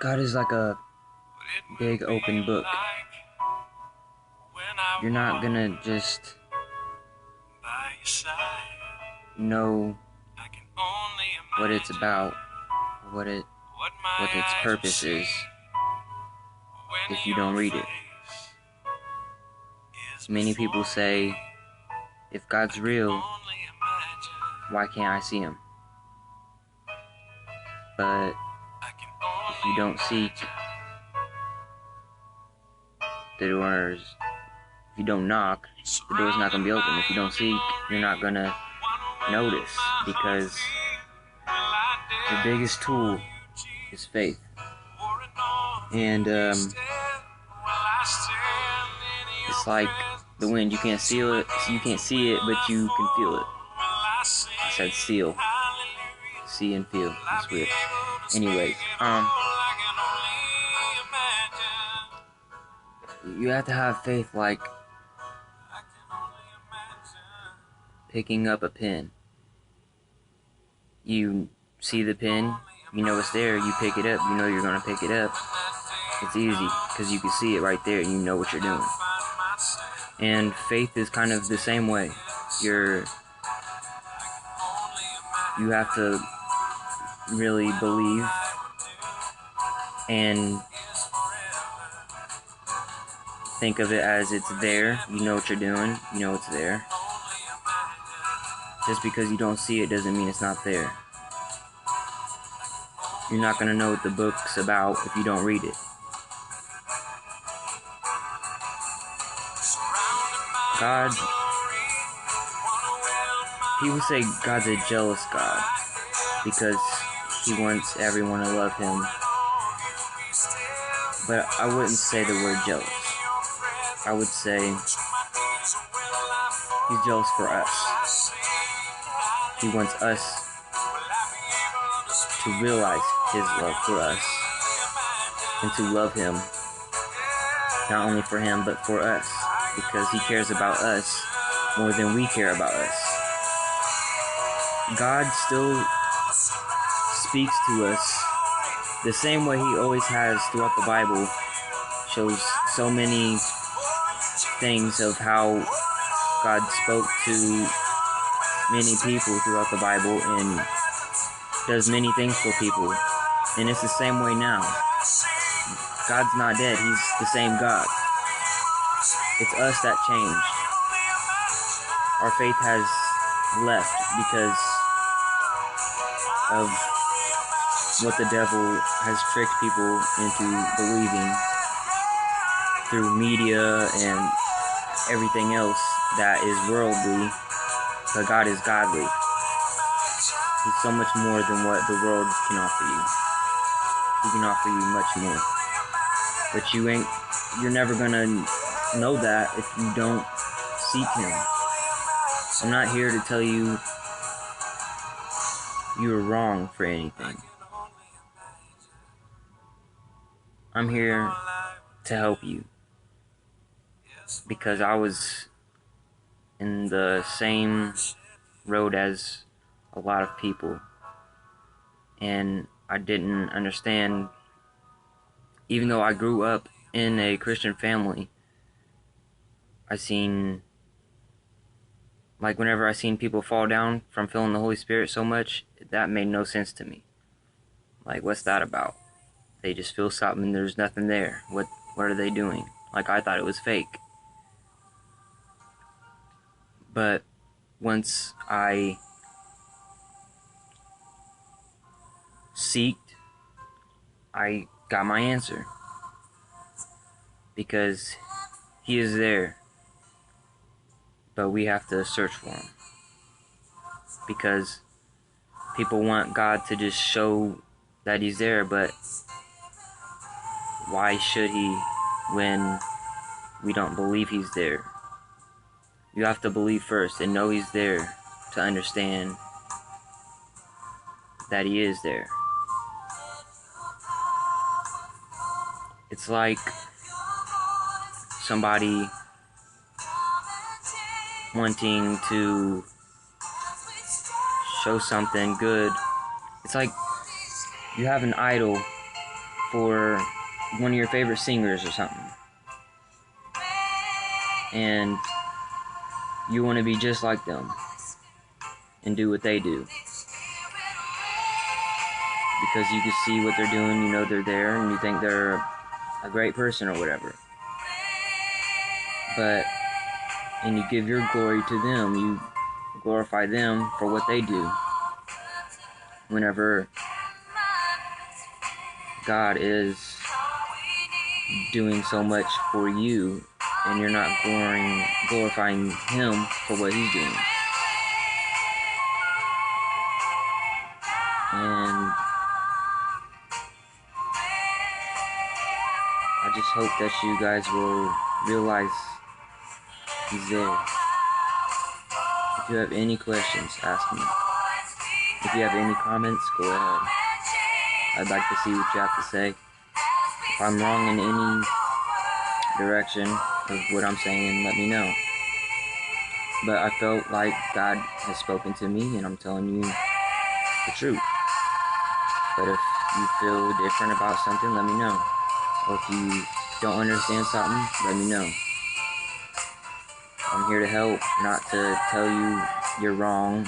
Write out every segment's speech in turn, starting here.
God is like a big open book. You're not gonna just know what it's about, what its purpose is, if you don't read it. Many people say, if God's real, why can't I see him? But if you don't seek, the doors, if you don't knock, the door's not going to be open. If you don't seek, you're not going to notice, because the biggest tool is faith. And it's like the wind. You can't see it, but you can feel it. I said seal. See and feel. That's weird. Anyways, you have to have faith like picking up a pen. You see the pen, you know it's there, you pick it up, you know you're going to pick it up. It's easy because you can see it right there and you know what you're doing. And faith is kind of the same way. You have to really believe and think of it as it's there. You know what you're doing, you know it's there. Just because you don't see it doesn't mean it's not there. You're not going to know what the book's about if you don't read it. God, people say God's a jealous God because he wants everyone to love him. But I wouldn't say the word jealous. I would say he's jealous for us. He wants us to realize his love for us and to love him, not only for him but for us, because he cares about us more than we care about us. God still speaks to us the same way he always has throughout the Bible. Shows so many things of how God spoke to many people throughout the Bible and does many things for people. And it's the same way now. God's not dead. He's the same God. It's us that changed. Our faith has left because of what the devil has tricked people into believing through media and everything else that is worldly, but God is godly. He's so much more than what the world can offer you. He can offer you much more. But you're never gonna know that if you don't seek him. I'm not here to tell you you're wrong for anything. I'm here to help you, because I was in the same road as a lot of people, and I didn't understand. Even though I grew up in a Christian family, whenever I seen people fall down from feeling the Holy Spirit so much, that made no sense to me. Like, what's that about? They just feel something and there's nothing there. What are they doing? Like, I thought it was fake. But once I seeked, I got my answer. Because he is there. But we have to search for him. Because people want God to just show that he's there, but why should he when we don't believe he's there? You have to believe first and know he's there to understand that he is there. It's like somebody wanting to show something good. It's like you have an idol for one of your favorite singers or something, and you want to be just like them and do what they do because you can see what they're doing, you know they're there, and you think they're a great person or whatever. And you give your glory to them, you glorify them for what they do, whenever God is doing so much for you and you're not glorifying Him for what He's doing. And I just hope that you guys will realize He's there. If you have any questions, ask me. If you have any comments, go ahead. I'd like to see what you have to say. If I'm wrong in any direction of what I'm saying, let me know. But I felt like God has spoken to me, and I'm telling you the truth. But if you feel different about something, let me know. Or if you don't understand something, let me know. I'm here to help, not to tell you you're wrong.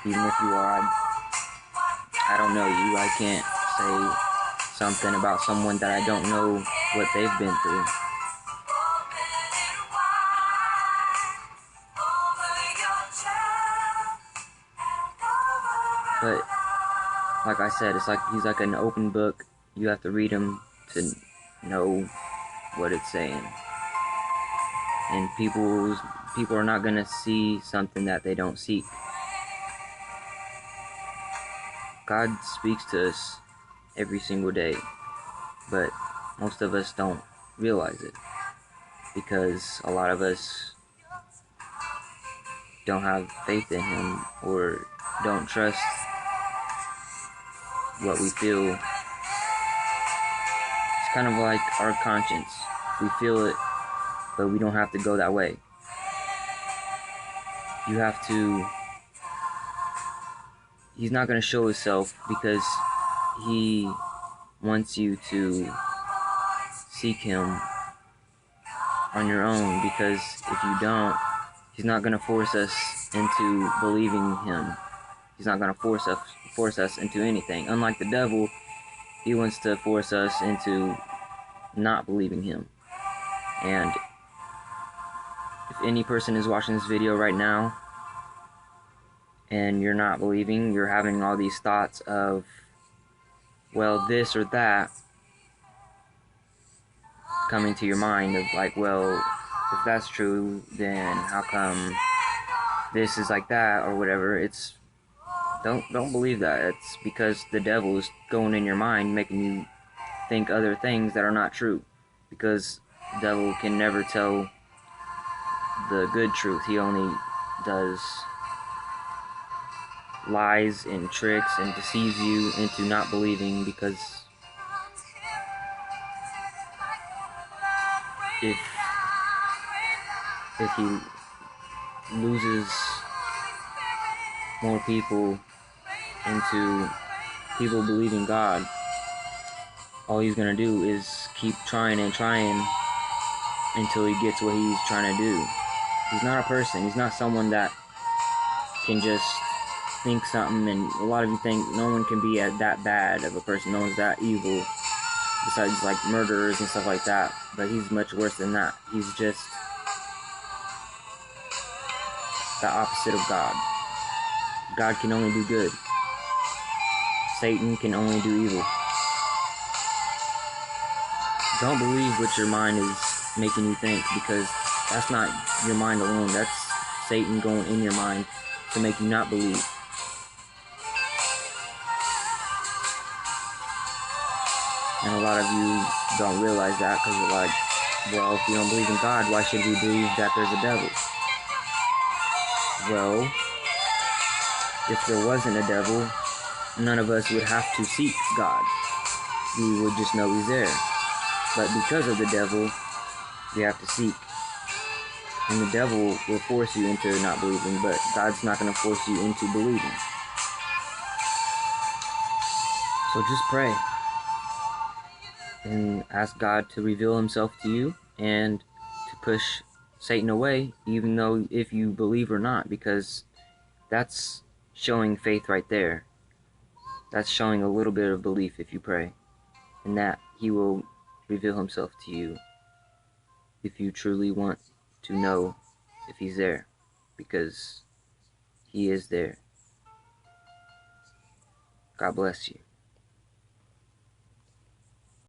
Even if you are, I don't know you. I can't say something about someone that I don't know what they've been through. But like I said, he's like an open book. You have to read him to know what it's saying. And people are not going to see something that they don't seek. God speaks to us every single day, but most of us don't realize it because a lot of us don't have faith in Him or don't trust what we feel. It's kind of like our conscience. We feel it, but we don't have to go that way. You have to. He's not going to show Himself because He wants you to seek Him on your own, because if you don't, He's not going to force us into believing Him. He's not going to force us into anything. Unlike the devil, he wants to force us into not believing Him. And if any person is watching this video right now and you're not believing, you're having all these thoughts of, well, this or that coming to your mind of like, well, if that's true, then how come this is like that or whatever. It's don't believe that. It's because the devil is going in your mind, making you think other things that are not true, because the devil can never tell the good truth. He only does lies and tricks and deceives you into not believing, because if he loses more people into people believing God, all he's gonna do is keep trying and trying until he gets what he's trying to do. He's not a person. He's not someone that can just think something, and a lot of you think no one can be that bad of a person. No one's that evil, besides like murderers and stuff like that. But he's much worse than that. He's just the opposite of God. God can only do good. Satan can only do evil. Don't believe what your mind is making you think, because that's not your mind alone. That's Satan going in your mind to make you not believe. And a lot of you don't realize that, because you're like, well, if you don't believe in God, why should we believe that there's a devil? Well, if there wasn't a devil, none of us would have to seek God. We would just know he's there. But because of the devil, we have to seek. And the devil will force you into not believing, but God's not going to force you into believing. So just pray. and ask God to reveal himself to you and to push Satan away, even though if you believe or not, because that's showing faith right there. That's showing a little bit of belief if you pray, and that he will reveal himself to you if you truly want to know if he's there, because he is there. God bless you.